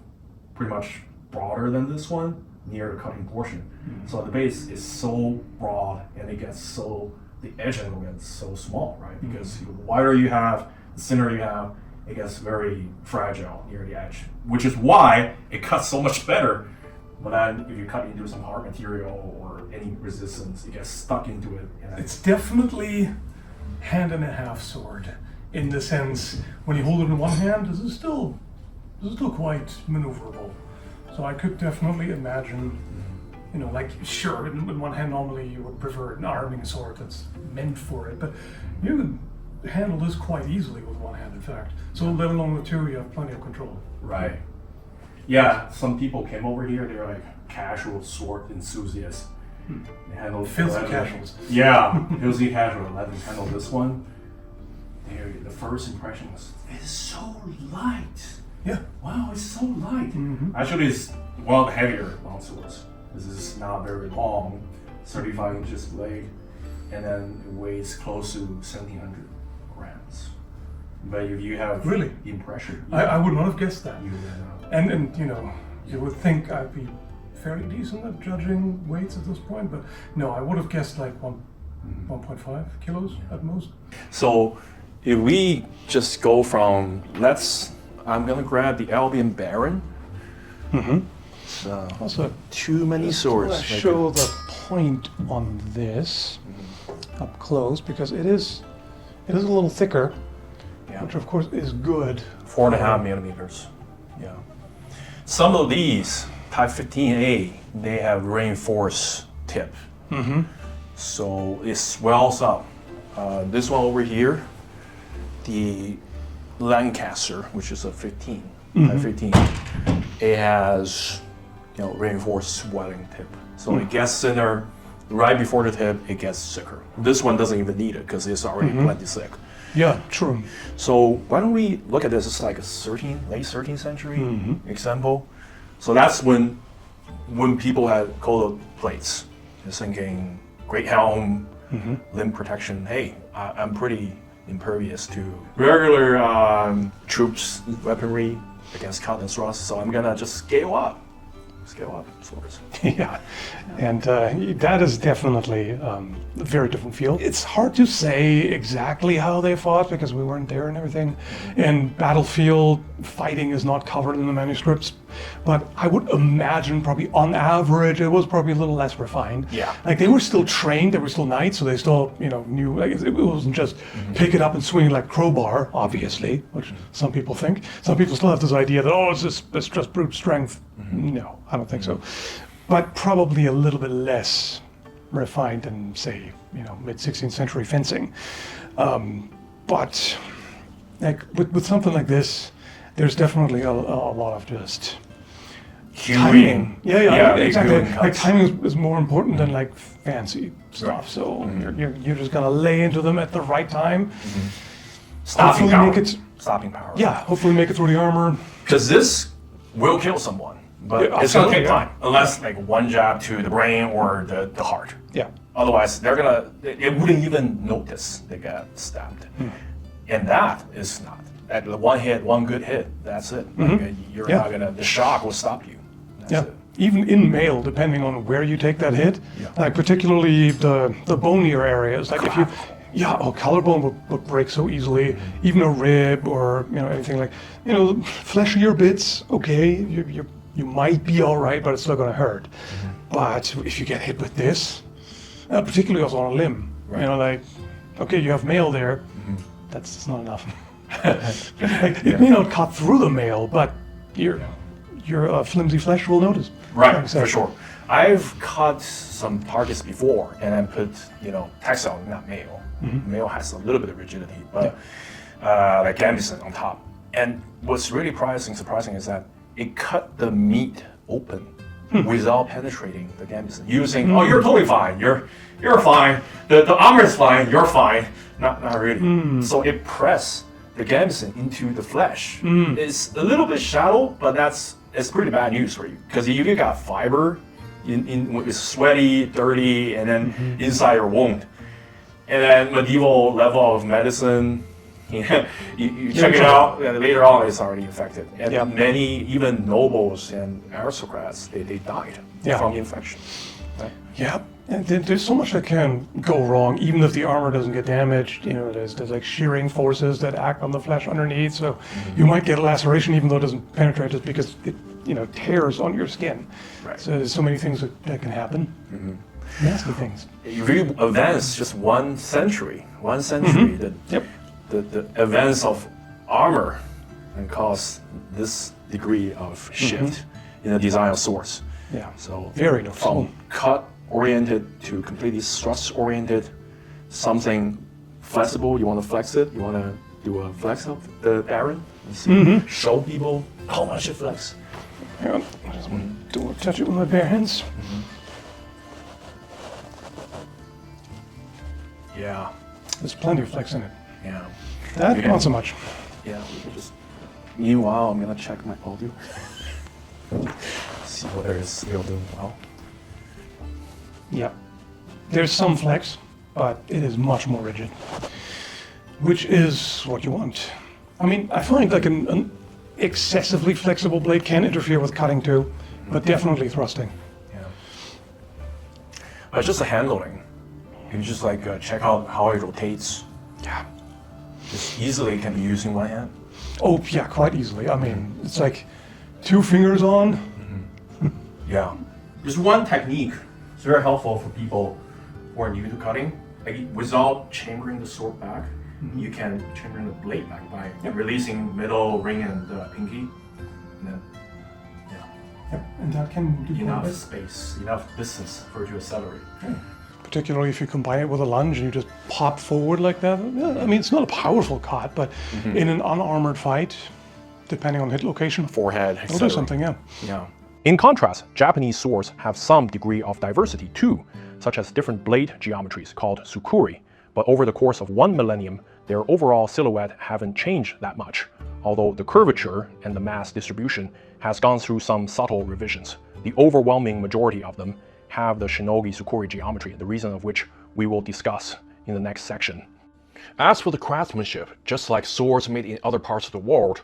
pretty much broader than this one, near the cutting portion. So the base is so broad and the edge angle gets so small, right? Because the wider you have, the thinner you have, it gets very fragile near the edge, which is why it cuts so much better. But then if you cut into some hard material or any resistance, it gets stuck into it. And It's definitely hand and a half sword in the sense when you hold it in one hand, this is still quite maneuverable. So I could definitely imagine, like sure, in one hand normally you would prefer an arming sword that's meant for it, but you can handle this quite easily with one hand, in fact. So let alone with two, you have plenty of control. Right. Yeah, some people came over here, they're like casual sword enthusiasts. They handle Filthy casuals. Yeah, filthy casual. Let them handle this one. The first impression was, it's so light. Yeah. Wow, it's so light. Actually, it's one of the heavier longswords. This is not very long, 35 inches blade, and then it weighs close to 1,700 grams. But if you have Really? the impression, I would not have guessed that. you And you would think I'd be fairly decent at judging weights at this point, but no, I would have guessed like 1.5 kilos at most. So if we just go from, I'm gonna grab the Albion Baron. So Also, too many swords. I show the point on this up close because it is a little thicker, which of course is good. 4.5 millimeters. Yeah. Some of these Type 15A, they have reinforced tip. So it swells up. This one over here, the Lancaster, which is a 15, Type 15, it has reinforced swelling tip. So it gets thinner right before the tip, it gets thicker. This one doesn't even need it because it's already plenty thick. Yeah, true. So why don't we look at this as like a late 13th century example? So that's when people had cold plates. You're thinking great helm, limb protection. Hey, I'm pretty impervious to regular troops weaponry against cut and thrust. So I'm gonna just scale up swords. Yeah, and that is definitely a very different field. It's hard to say exactly how they fought because we weren't there and everything. And battlefield fighting is not covered in the manuscripts, but I would imagine probably on average it was probably a little less refined. Yeah. Like they were still trained, they were still knights, so they still, knew, like it wasn't just pick it up and swing it like crowbar, obviously, which some people think. Some people still have this idea that, it's just brute strength. No, I don't think so. But probably a little bit less refined than, say, mid-16th century fencing. But like with something like this, there's definitely a lot of just timing. Yeah, exactly. Like timing is more important than like fancy stuff. Right. So you're just gonna lay into them at the right time. Stopping Hopefully power. Stopping power. Yeah, hopefully make it through the armor. Because this will kill someone, but Yeah, it's gonna take absolutely, time. Unless like one jab to the brain or the heart. Yeah. Otherwise, they wouldn't even notice they got stabbed. And that is not. At one good hit, that's it. Like, you're not gonna. The shock will stop you. That's Yeah. it. Even in mail, depending on where you take that hit, like particularly the bonier areas, like if you, collarbone would break so easily. Even a rib or anything like, fleshier bits. Okay, you might be all right, but it's still gonna hurt. But if you get hit with this, particularly also on a limb, okay, you have mail there. That's not enough. It may not cut through the mail, but your flimsy flesh will notice. Right, for sure. I've cut some targets before and then put, textile, not mail. Mail has a little bit of rigidity, but like gambeson on top. And what's really surprising is that it cut the meat open without penetrating the gambeson. Using, you're totally fine. You're fine. The armor is fine. You're fine. Not really. So it pressed the gambeson into the flesh. It's a little bit shallow, but it's pretty bad news for you because you got fiber it's sweaty, dirty, and then inside your wound. And then medieval level of medicine, you check it out, and later on it's already infected. And many, even nobles and aristocrats, they died from the infection. Right? Yeah, and there's so much that can go wrong, even if the armor doesn't get damaged. There's like shearing forces that act on the flesh underneath, so you might get a laceration even though it doesn't penetrate just because it tears on your skin. Right. So there's so many things that can happen. Nasty things. You really advance just one century, the advance of armor and cause this degree of shift in the design of swords. Yeah, so very noticeable. From cut-oriented to completely thrust-oriented, something flexible, you want to flex it, you want to do a flex of the baron, show people how much it flex. Hang on, I just want to touch it with my bare hands. Yeah. There's plenty of flex in it. Yeah. That, not so much. Yeah, meanwhile, I'm gonna check my audio. See whether it's still doing well. Yeah. There's some flex, but it is much more rigid. Which is what you want. I mean, I find like an excessively flexible blade can interfere with cutting too, but definitely thrusting. Yeah. But just the handling. You just check out how it rotates. Yeah. Just easily can be used in one hand. Oh yeah, quite easily. I mean, it's like 2 fingers on. Yeah. There's one technique. It's very helpful for people who are new to cutting. Like without chambering the sword back, you can chamber the blade back by releasing middle, ring, and pinky. And then, and that can do enough space, enough distance for it to accelerate. Particularly if you combine it with a lunge and you just pop forward like that. Yeah, I mean, it's not a powerful cut, but in an unarmored fight, depending on hit location, forehead, it'll do something, Yeah. In contrast, Japanese swords have some degree of diversity too, such as different blade geometries called tsukuri, but over the course of 1 millennium, their overall silhouette haven't changed that much, although the curvature and the mass distribution has gone through some subtle revisions. The overwhelming majority of them have the Shinogi Tsukuri geometry, the reason of which we will discuss in the next section. As for the craftsmanship, just like swords made in other parts of the world,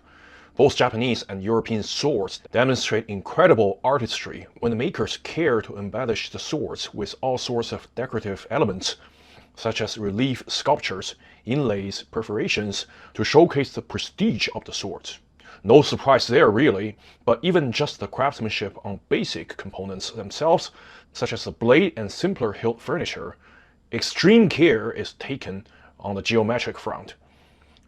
both Japanese and European swords demonstrate incredible artistry when the makers care to embellish the swords with all sorts of decorative elements, such as relief sculptures, inlays, perforations, to showcase the prestige of the swords. No surprise there really, but even just the craftsmanship on basic components themselves, such as the blade and simpler hilt furniture, extreme care is taken on the geometric front.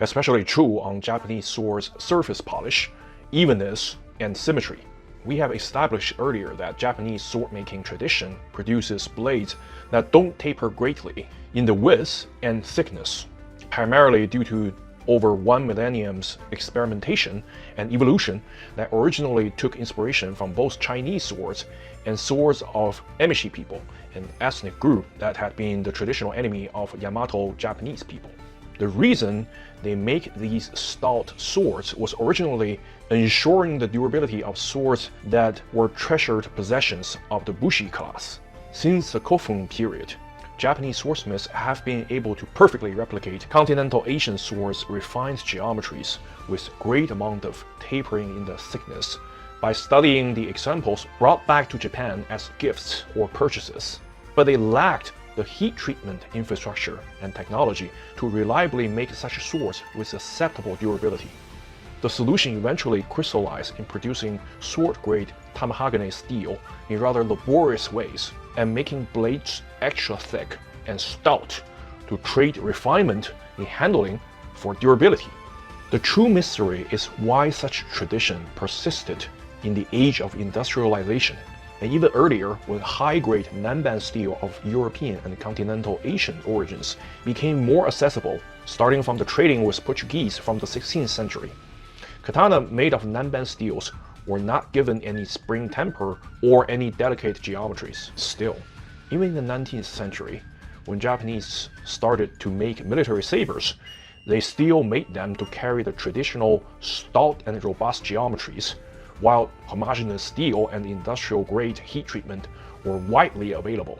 Especially true on Japanese swords' surface polish, evenness, and symmetry. We have established earlier that Japanese sword-making tradition produces blades that don't taper greatly in the width and thickness, primarily due to over 1 millennium's experimentation and evolution that originally took inspiration from both Chinese swords and swords of Emishi people, an ethnic group that had been the traditional enemy of Yamato Japanese people. The reason they make these stout swords was originally ensuring the durability of swords that were treasured possessions of the Bushi class. Since the Kofun period, Japanese swordsmiths have been able to perfectly replicate continental Asian swords' refined geometries with great amount of tapering in the thickness by studying the examples brought back to Japan as gifts or purchases. But they lacked the heat treatment infrastructure and technology to reliably make such swords with acceptable durability. The solution eventually crystallized in producing sword-grade tamahagane steel in rather laborious ways and making blades extra thick and stout to trade refinement in handling for durability. The true mystery is why such tradition persisted in the age of industrialization, and even earlier when high-grade Nanban steel of European and continental Asian origins became more accessible, starting from the trading with Portuguese from the 16th century. Katana made of Nanban steels were not given any spring temper or any delicate geometries. Still, even in the 19th century, when Japanese started to make military sabers, they still made them to carry the traditional stout and robust geometries, while homogeneous steel and industrial-grade heat treatment were widely available.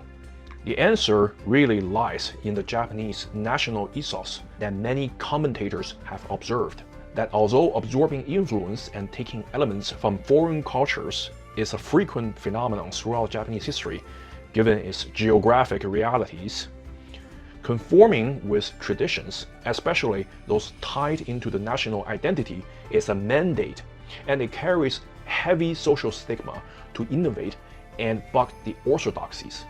The answer really lies in the Japanese national ethos that many commentators have observed, that although absorbing influence and taking elements from foreign cultures is a frequent phenomenon throughout Japanese history, given its geographic realities, conforming with traditions, especially those tied into the national identity, is a mandate, and it carries heavy social stigma to innovate and buck the orthodoxies.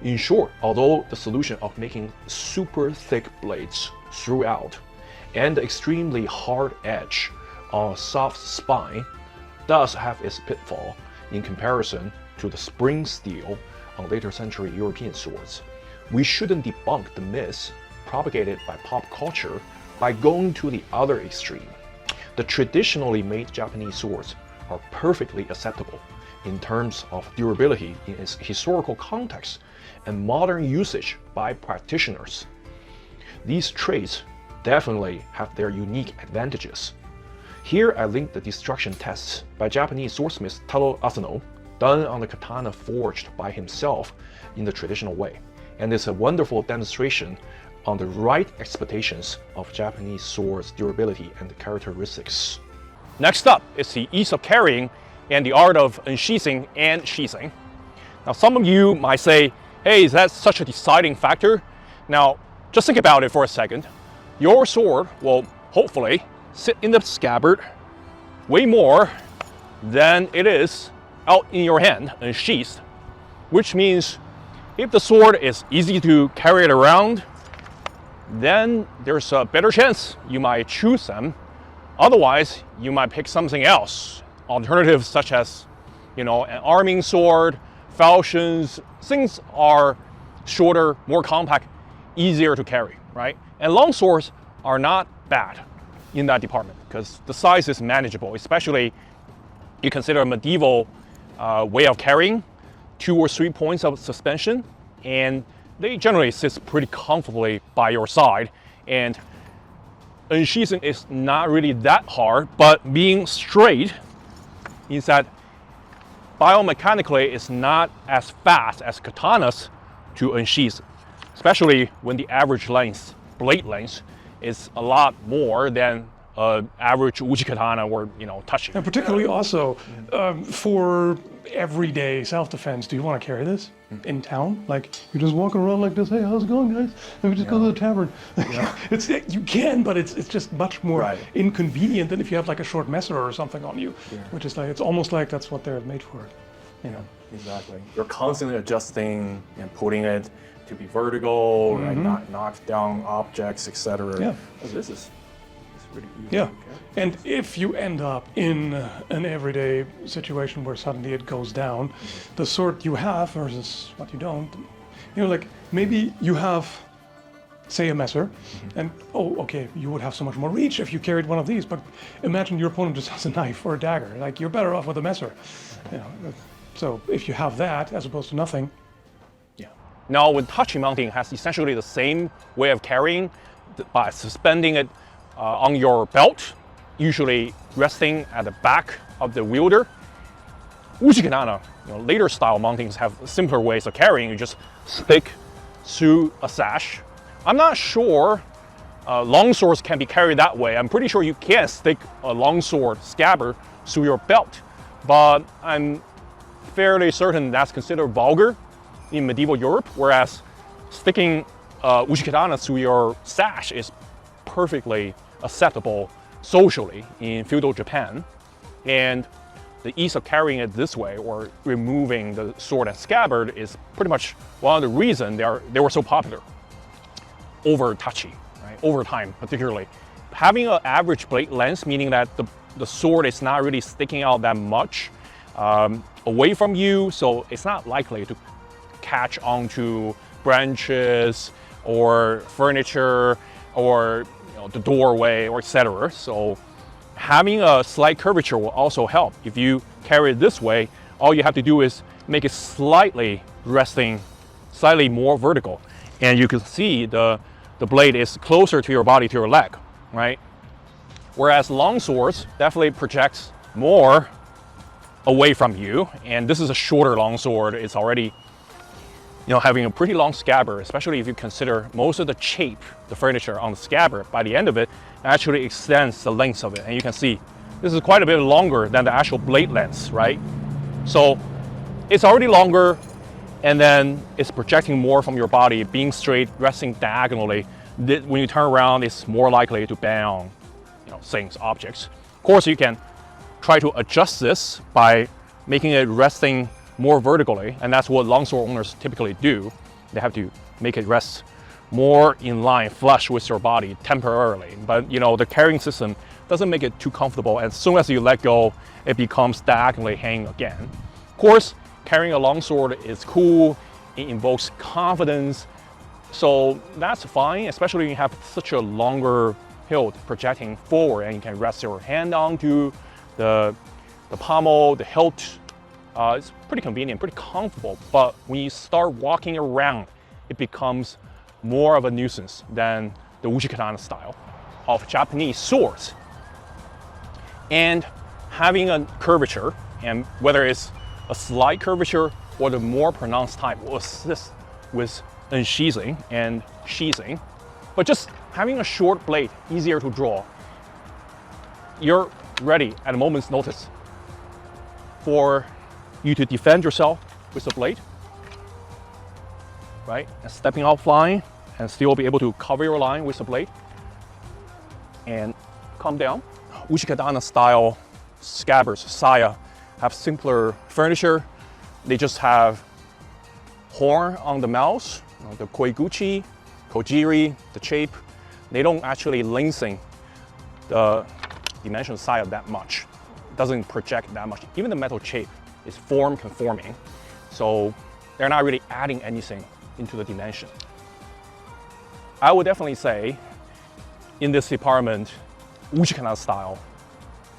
In short, although the solution of making super thick blades throughout and the extremely hard edge on a soft spine does have its pitfall in comparison to the spring steel on later century European swords, we shouldn't debunk the myths propagated by pop culture by going to the other extreme. The traditionally made Japanese swords are perfectly acceptable in terms of durability in its historical context and modern usage by practitioners. These traits definitely have their unique advantages. Here I link the destruction tests by Japanese swordsmith Taro Asano, done on the katana forged by himself in the traditional way, and it's a wonderful demonstration on the right expectations of Japanese swords' durability and characteristics. Next up is the ease of carrying and the art of unsheathing and sheathing. Now some of you might say, hey, is that such a deciding factor? Now just think about it for a second. Your sword will hopefully sit in the scabbard way more than it is out in your hand unsheathed, which means if the sword is easy to carry it around, then there's a better chance you might choose them. Otherwise, you might pick something else. Alternatives such as, an arming sword, falchions, things are shorter, more compact, easier to carry, right? And long swords are not bad in that department because the size is manageable, especially you consider a medieval way of carrying, 2 or 3 points of suspension, and they generally sit pretty comfortably by your side. And unsheathing is not really that hard, but being straight means that biomechanically it's not as fast as katanas to unsheath, especially when the average length, blade length, is a lot more than average uchi katana or touching. And particularly also for everyday self-defense, do you want to carry this in town? Like you just walk around like this, hey, how's it going, guys? And we just go to the tavern. You can, but it's just much more inconvenient than if you have like a short messer or something on you, which is like, it's almost like that's what they're made for. Exactly. You're constantly adjusting and putting it to be vertical, right? Not knock down objects, etc. Yeah. This is really easy. Yeah. And if you end up in an everyday situation where suddenly it goes down, the sword you have versus what you don't, like maybe you have, say, a messer, and you would have so much more reach if you carried one of these, but imagine your opponent just has a knife or a dagger. Like you're better off with a messer. So if you have that as opposed to nothing. Now, when touching mounting has essentially the same way of carrying by suspending it on your belt, usually resting at the back of the wielder. Uchi katana, later style mountings have simpler ways of carrying. You just stick through a sash. I'm not sure longswords can be carried that way. I'm pretty sure you can stick a longsword scabbard through your belt, but I'm fairly certain that's considered vulgar in medieval Europe, whereas sticking uchi katana through your sash is perfectly acceptable socially in feudal Japan. And the ease of carrying it this way or removing the sword and scabbard is pretty much one of the reasons they were so popular over touchy, right? Over time particularly. Having an average blade length, meaning that the sword is not really sticking out that much away from you, so it's not likely to catch onto branches or furniture or the doorway or etc. So having a slight curvature will also help. If you carry it this way, all you have to do is make it slightly resting, slightly more vertical, and you can see the blade is closer to your body, to your leg, right? Whereas longswords definitely projects more away from you, and this is a shorter longsword. It's already having a pretty long scabbard, especially if you consider most of the shape, the furniture on the scabbard, by the end of it, actually extends the length of it. And you can see this is quite a bit longer than the actual blade length, right? So it's already longer, and then it's projecting more from your body, being straight, resting diagonally. When you turn around, it's more likely to bang on things, objects. Of course, you can try to adjust this by making it resting more vertically, and that's what longsword owners typically do. They have to make it rest more in line, flush with your body temporarily. But the carrying system doesn't make it too comfortable, and as soon as you let go, it becomes diagonally hanging again. Of course, carrying a longsword is cool, it invokes confidence, so that's fine, especially when you have such a longer hilt projecting forward and you can rest your hand onto the pommel, the hilt. It's pretty convenient, pretty comfortable, but when you start walking around, it becomes more of a nuisance than the uchi katana style of Japanese swords. And having a curvature, and whether it's a slight curvature or the more pronounced type, will assist with unsheathing and sheathing. But just having a short blade, easier to draw, you're ready at a moment's notice for you to defend yourself with the blade, right? And stepping out flying and still be able to cover your line with the blade and come down. Uchi katana style scabbards, saya, have simpler furniture. They just have horn on the mouth, the koiguchi, kojiri, the shape. They don't actually lengthen the dimension of saya that much. It doesn't project that much. Even the metal shape is form conforming, so they're not really adding anything into the dimension. I would definitely say in this department, uchi katana style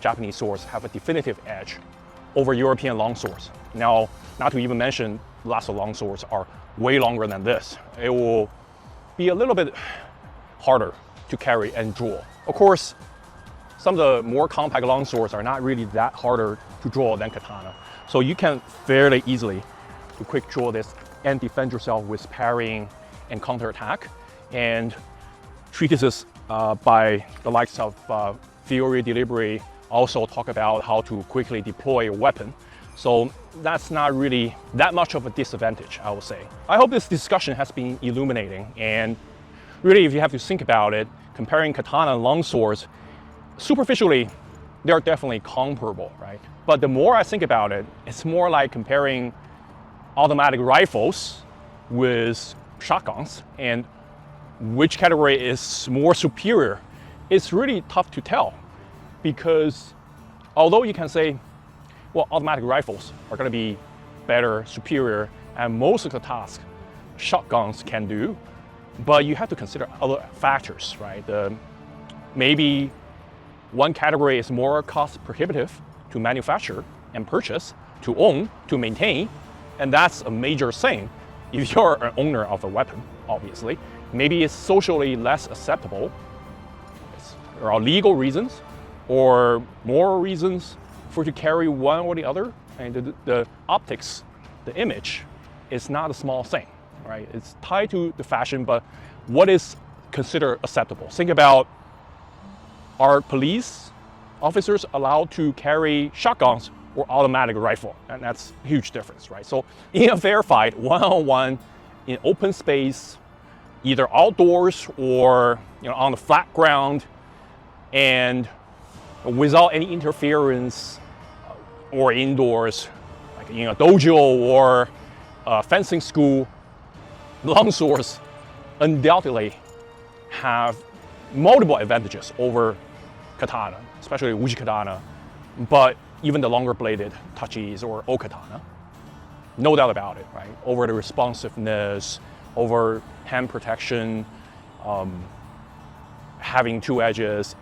Japanese swords have a definitive edge over European longswords. Now, not to even mention, lots of longswords are way longer than this. It will be a little bit harder to carry and draw. Of course, some of the more compact longswords are not really that harder to draw than katana. So you can fairly easily to quick draw this and defend yourself with parrying and counterattack. And treatises by the likes of Theory Delivery also talk about how to quickly deploy a weapon. So that's not really that much of a disadvantage, I would say. I hope this discussion has been illuminating, and really, if you have to think about it, comparing katana and longswords, superficially, they're definitely comparable, right? But the more I think about it, it's more like comparing automatic rifles with shotguns, and which category is more superior. It's really tough to tell, because although you can say, well, automatic rifles are going to be better, superior, and most of the tasks shotguns can do, but you have to consider other factors, right? Maybe one category is more cost prohibitive to manufacture and purchase, to own, to maintain, and that's a major thing if you're an owner of a weapon, obviously. Maybe it's socially less acceptable. There are legal reasons or moral reasons for you to carry one or the other. And the optics, the image, is not a small thing, right? It's tied to the fashion, but what is considered acceptable? Think about, are police officers allowed to carry shotguns or automatic rifle? And that's a huge difference, right? So in a fair fight, one-on-one, in open space, either outdoors or on the flat ground, and without any interference, or indoors, like in a dojo or a fencing school, longswords undoubtedly have multiple advantages over katana, especially uji katana, but even the longer bladed tachis or o-katana. No doubt about it, right? Over the responsiveness, over hand protection, having two edges,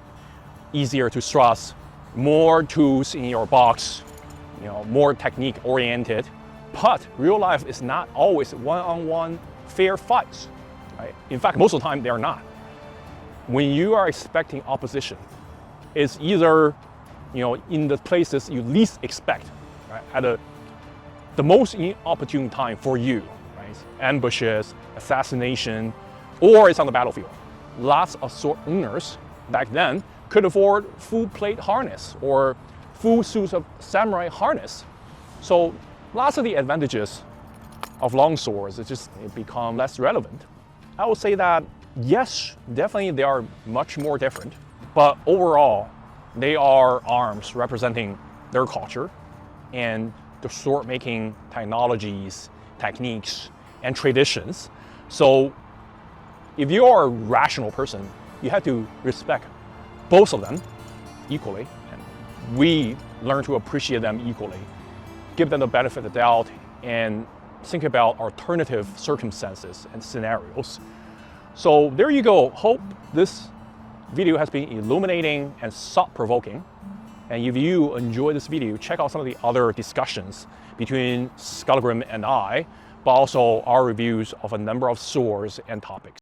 easier to thrust, more tools in your box, more technique oriented. But real life is not always one-on-one fair fights, right? In fact, most of the time they're not. When you are expecting opposition, it's either in the places you least expect, right? At the most inopportune time for you, right? Ambushes, assassination, or it's on the battlefield. Lots of sword owners back then could afford full plate harness or full suits of samurai harness. So lots of the advantages of longswords, it become less relevant. I would say that yes, definitely they are much more different, but overall they are arms representing their culture and the sword making technologies, techniques, and traditions. So if you are a rational person, you have to respect both of them equally, and we learn to appreciate them equally, give them the benefit of the doubt, and think about alternative circumstances and scenarios. So there you go. Hope this video has been illuminating and thought-provoking. And if you enjoy this video, check out some of the other discussions between Skallagrim and I, but also our reviews of a number of swords and topics.